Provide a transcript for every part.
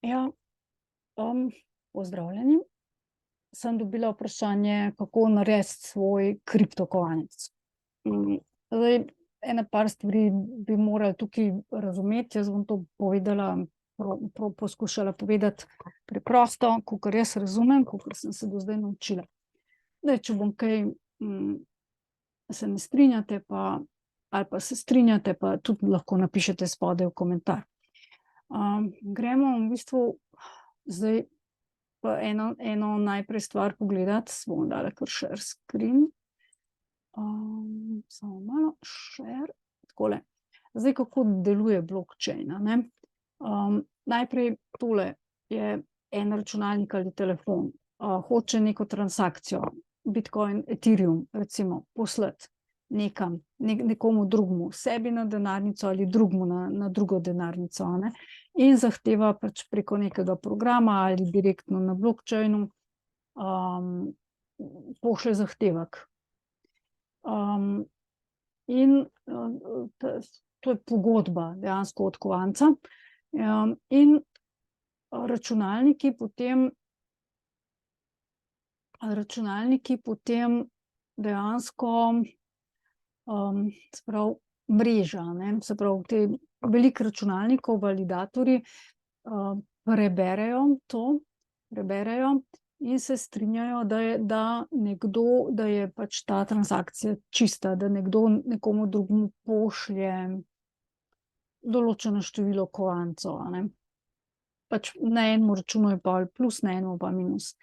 Ja, pozdravljeni. Sem dobila vprašanje, kako narediti svoj kriptokovanec. Zdaj, ene par stvari bi morali tukaj razumeti. Jaz bom to povedala, poskušala povedati preprosto, kakor jaz razumem, kakor sem se do zdaj naučila. Zdaj, če bom kaj, se ne strinjate, ali pa se strinjate, pa tudi lahko napišete spodaj v komentar. Gremo v bistvu zdaj pa eno najprej stvar pogledati. Bomo dala kar share screen. Samo malo, share, takole. Zdaj, kako deluje blockchain, a ne. Najprej tole je en računalnik ali telefon, hoče neko transakcijo, Bitcoin, Ethereum recimo, poslati nekam, nekomu drugemu, sebi na denarnico ali drugemu na drugo denarnico, a ne. In zahteva pač preko nekega programa ali direktno na blockchainu, pošlje zahtevek. In to je pogodba dejansko od kovanca. In računalniki potem dejansko, se pravi, mreža, ne, se pravi, te veliko računalnikov, validatorji, preberejo in se strinjajo, da je pač ta transakcija čista, da nekdo nekomu drugemu pošlje določeno število kovancev, a ne. Pač na enem računu je pol plus, na enem pa minus.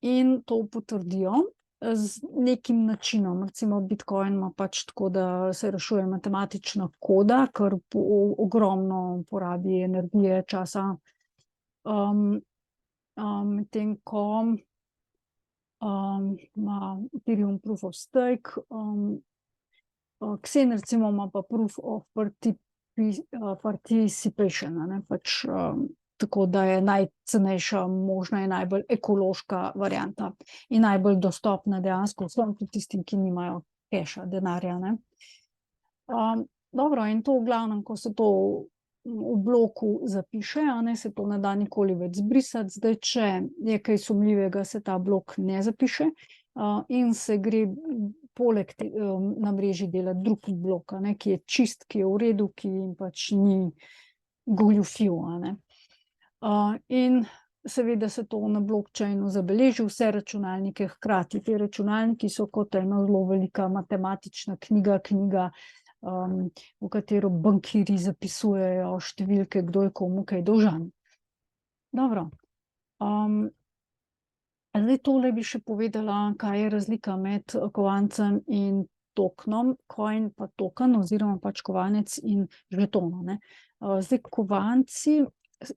In to potrdijo z nekim načinom. Recimo Bitcoin ima pač tako, da se rešuje matematična koda, kar ogromno porabi energije, časa. Medtem ko ima Ethereum proof of stake, Xen recimo ima pa proof of participation, a ne, pač, tako da je najcenejša možna in najbolj ekološka varianta in najbolj dostopna dejansko vsem, tudi tistim, ki nimajo keša, denarja, ne. Dobro, in to v glavnem, ko se to v bloku zapiše, a ne, se to ne da nikoli več zbrisati. Zdaj, če je kaj sumljivega, se ta blok ne zapiše, in se gre poleg na mreži delati drug blok, a ne, ki je čist, ki je v redu, ki pač ni goljufiv, a ne. In seveda se to na blockchainu zabeleži, vse računalnike hkrati. Ti računalniki so kot ena zelo velika matematična knjiga, v katero bankirji zapisujejo številke, kdo je komu kaj dolžan. Dobro. Zdaj tole bi še povedala, kaj je razlika med kovancem in tokenom. Coin pa token oziroma pač kovanec in žeton, a ne. Zdaj kovanci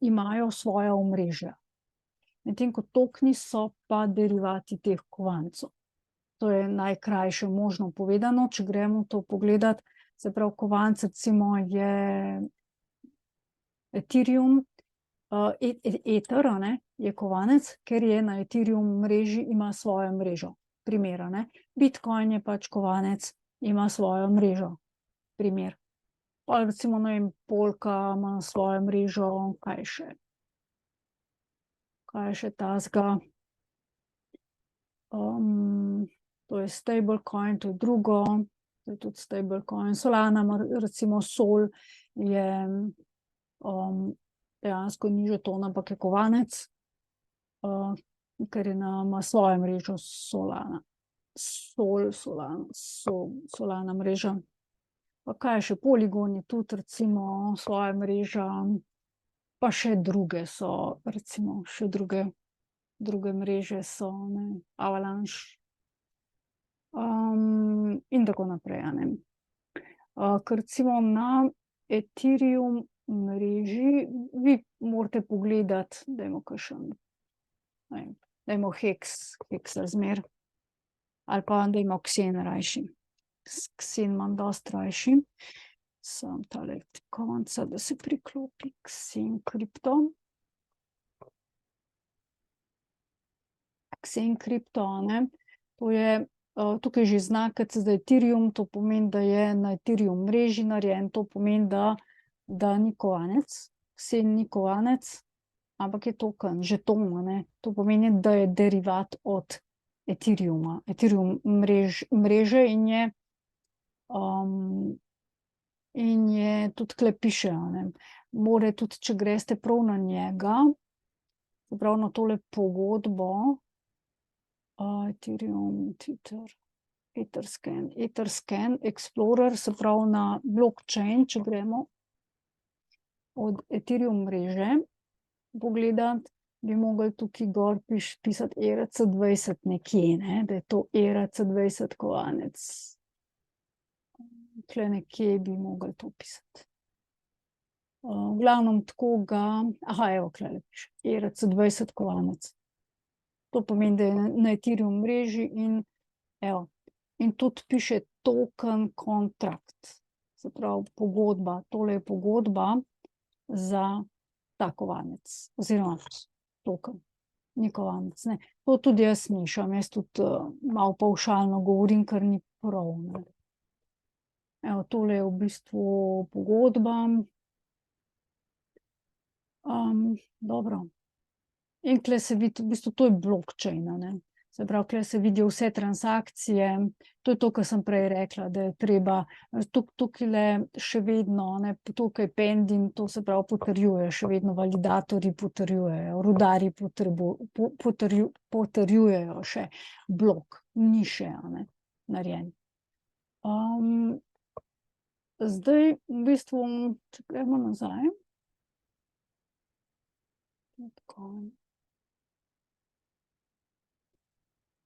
imajo svoja omrežja, medtem ko tokeni so pa derivati teh kovancev. To je najkrajše možno povedano, če gremo to pogledat. Se pravi, kovanec recimo je Ethereum, Ether, a ne, je kovanec, ker je na Ethereum mreži, ima svojo mrežo. Primer, a ne. Bitcoin je pač kovanec, ima svojo mrežo. Primer. Pol recimo, ne vem, Polka ima svojo mrežo, kaj je še takega. To je stablecoin, to je drugo, to je tudi stablecoin. Solana ima recimo Sol, je dejansko ni žeton, ampak je kovanec, ker ima svojo mrežo Solana. Solana mreža. Pa kaj je še, Polygon je tudi recimo svoja mreža, pa še druge so, recimo še druge mreže so, ne, Avalanche. In tako naprej, a ne. Ker recimo na Ethereum mreži, vi morate pogledati, dajmo kakšen, ne vem, dajmo Hex razmer, ali pa dajmo Xen rajši. Xen imam dosti rajši. Samo tale konca, da se priklopi Xen kripto. Xen kripto, a ne, to je, tukaj že znakec za Ethereum, to pomeni, da je na Ethereum mreži narejen, to pomeni, da ni kovanec. Xen ni kovanec, ampak je token, žeton, ne. To pomeni, da je derivat od Ethereuma. Ethereum mreže in je tudi tule piše, ne. More tudi, če greste prav na njega, se pravi na tole pogodbo, Ethereum, Etherscan, Explorer, se pravi na blockchain, če gremo od Ethereum mreže pogledati, bi mogli tukaj gor pisati ERC20 nekje, ne, da je to ERC20 kovanec. Tule nekje bi mogli to pisati. V glavnem tako ga, evo, tule piše, ERC20 kovanec. To pomeni, da je na Ethereum mreži in evo, in tudi piše token contract, se pravi pogodba, tole je pogodba za ta kovanec, oziroma token, ni kovanec, ne. To tudi jaz mešam, jaz tudi malo pavšalno govorim, ker ni prav, ne. Evo, tole je v bistvu pogodba. Dobro. In tule se vidi, v bistvu to je blockchain, a ne. Se pravi, tule se vidijo vse transakcije, to je to, kar sem prej rekla, da je treba, tukajle še vedno, ne, tukaj pending, to se pravi potrjuje, še vedno validatorji potrjujejo, rudarji potrjujejo še blok, ni še, a ne, narejen. Zdaj v bistvu, če gremo nazaj. Tako.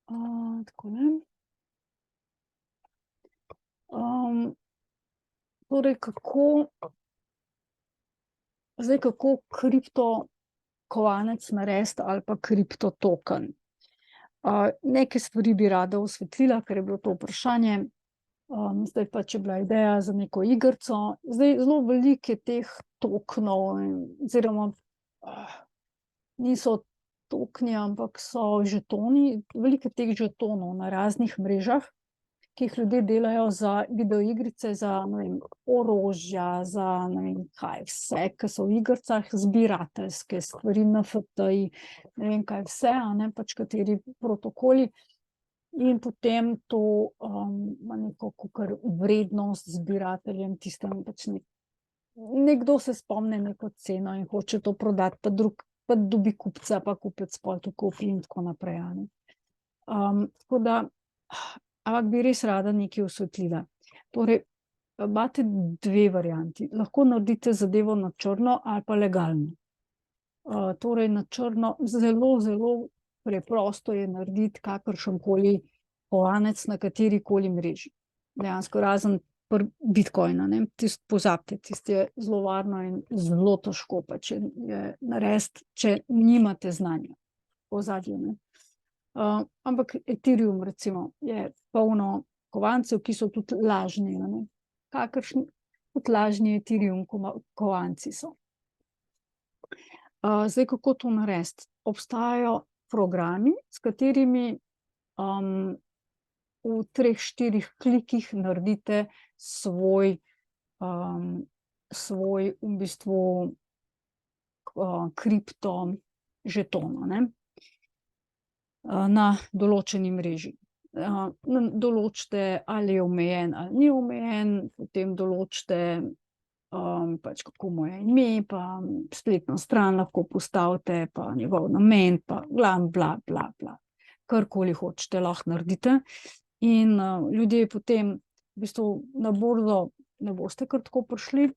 Takole. Torej, kako kripto kovanec narediti ali pa kripto token. Nekaj stvari bi rada osvetlila, ker je bilo to vprašanje. Zdaj pač je bila ideja za neko igrico. Zdaj zelo veliko je teh tokenov, oziroma niso tokeni, ampak so žetoni, veliko teh žetonov na raznih mrežah, ki jih ljudje delajo za videoigrice, za, ne vem, orožja, za ne vem kaj vse, ke so v igricah, zbirateljske stvari, NFT-ji, ne vem kaj vse, a ne, pač kateri protokoli. In potem to ima neko kakor vrednost zbirateljem, tistem pač nekdo se spomni neko ceno in hoče to prodati, pa pa dobi kupca, pa kupec pol to kupi in tako naprej, a ne. Tako da, ampak bi res rada nekaj osvetlila. Torej, imate dve varianti. Lahko naredite zadevo na črno ali pa legalno. Torej na črno, zelo, zelo preprosto je narediti kakršenkoli kovanec na katerikoli mreži. Dejansko razen pri Bitcoina, ne, tisto pozabite, tisto je zelo varno in zelo težko pač je narediti, če nimate znanja v ozadju, ne. Ampak Ethereum recimo je polno kovancev, ki so tudi lažni, a ne. Kakršni, tudi lažni Ethereum kovanci so. Zdaj, kako to narediti? Obstajajo programi, s katerimi v 3-4 klikih naredite svoj v bistvu kripto žeton, a ne, na določeni mreži. Določite, ali je omejen ali ni omejen, potem določite pač kako mu je ime, pa spletno stran lahko postavite, pa njegov namen, pa glavno bla, bla, bla. Karkoli hočete, lahko naredite. In ljudje potem v bistvu na borzo ne boste kar tako prišli,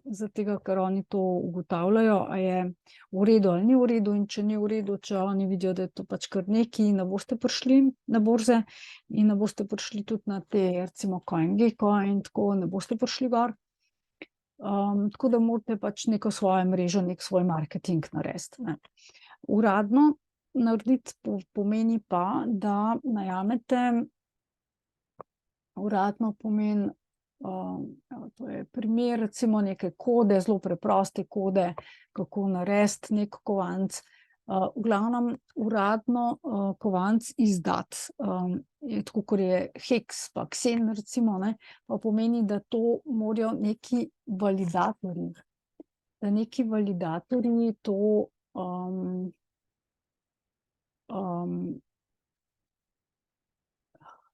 zaradi tega, ker oni to ugotavljajo, a je v redu ali ni v redu, in če ni v redu, če oni vidijo, da je to pač kar nekaj, ne boste prišli na borze in ne boste prišli tudi na te, recimo CoinGecko in tako, ne boste prišli gor. Tako da morate pač neko svojo mrežo, neki svoj marketing narediti, ne. Uradno narediti pomeni pa, da najamete, uradno pomeni, to je primer recimo neke kode, zelo preproste kode, kako narediti neki kovanec. V glavnem uradno kovanec izdati, je tako, kot je Hex pa Xen recimo, ne, pa pomeni, da to morajo neki validatorji da neki validatorji to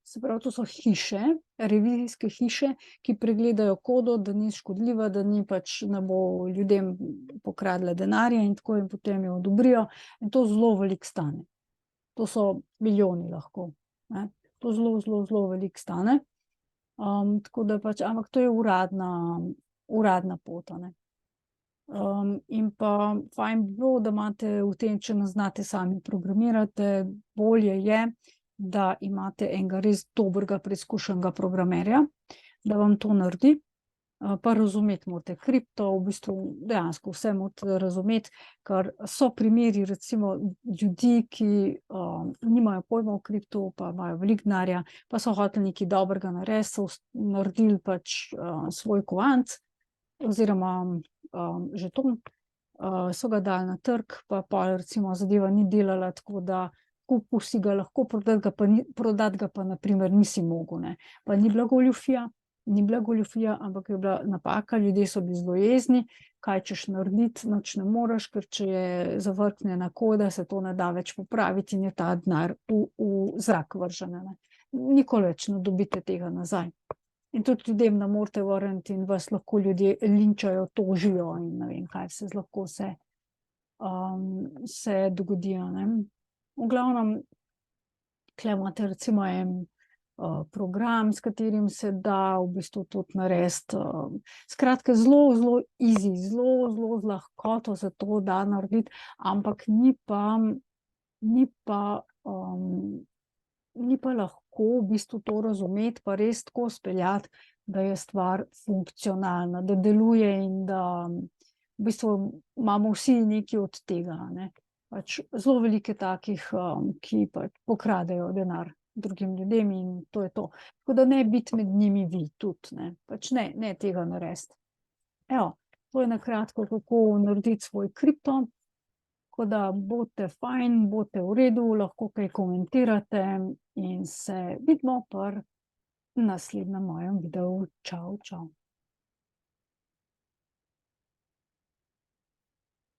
se pravi, to so hiše, revizijske hiše, ki pregledajo kodo, da ni škodljiva, da ni pač ne bo ljudem pokradla denarja in tako, in potem jo odobrijo. In to zelo veliko stane. To so milijoni lahko, ne. To zelo, zelo, zelo veliko stane. Tako da pač, ampak to je uradna pot, a ne. In pa fajn bi bilo, da imate v tem, če ne znate sami programirati, bolje je, da imate enega res dobrega preizkušenega programerja, da vam to naredi. Pa razumeti morate kripto, v bistvu dejansko vse morate razumeti, ker so primeri recimo ljudi, ki nimajo pojma o kriptu, pa imajo veliko denarja, pa so hoteli nekaj dobrega narediti, so naredili pač svoj kovanec oziroma žeton, so ga dali na trg, pa pol recimo zadeva ni delala, tako da kupil si ga lahko, prodati ga pa na primer nisi mogel, ne. Pa ni bila goljufija, ampak je bila napaka, ljudje so bili zelo jezni, kaj češ narediti, nič ne moreš, ker če je zavrknjena koda, se to ne da več popraviti in je ta denar v zrak vržen, ne. Nikoli več ne dobite tega nazaj. In tudi ljudem ne morete vrniti in vas lahko ljudje linčajo, tožijo in ne vem, kaj se lahko se dogodi, a ne. V glavnem, tule imate recimo en program, s katerim se da v bistvu tudi narediti, skratka zelo, zelo easy, zelo, zelo z lahkoto se to da narediti, ampak ni pa lahko v bistvu to razumeti pa res tako speljati, da je stvar funkcionalna, da deluje in da v bistvu imamo vsi nekaj od tega, a ne. Pač zelo veliko je takih, ki pač pokradejo denar drugim ljudem in to je to. Tako da ne biti med njimi vi tudi, ne. Pač ne tega narediti. Evo, to je na kratko, kako narediti svoj kripto. Tako da bodite fajn, bodite v redu, lahko kaj komentirate in se vidimo pri naslednjem mojem videu. Čau, čau.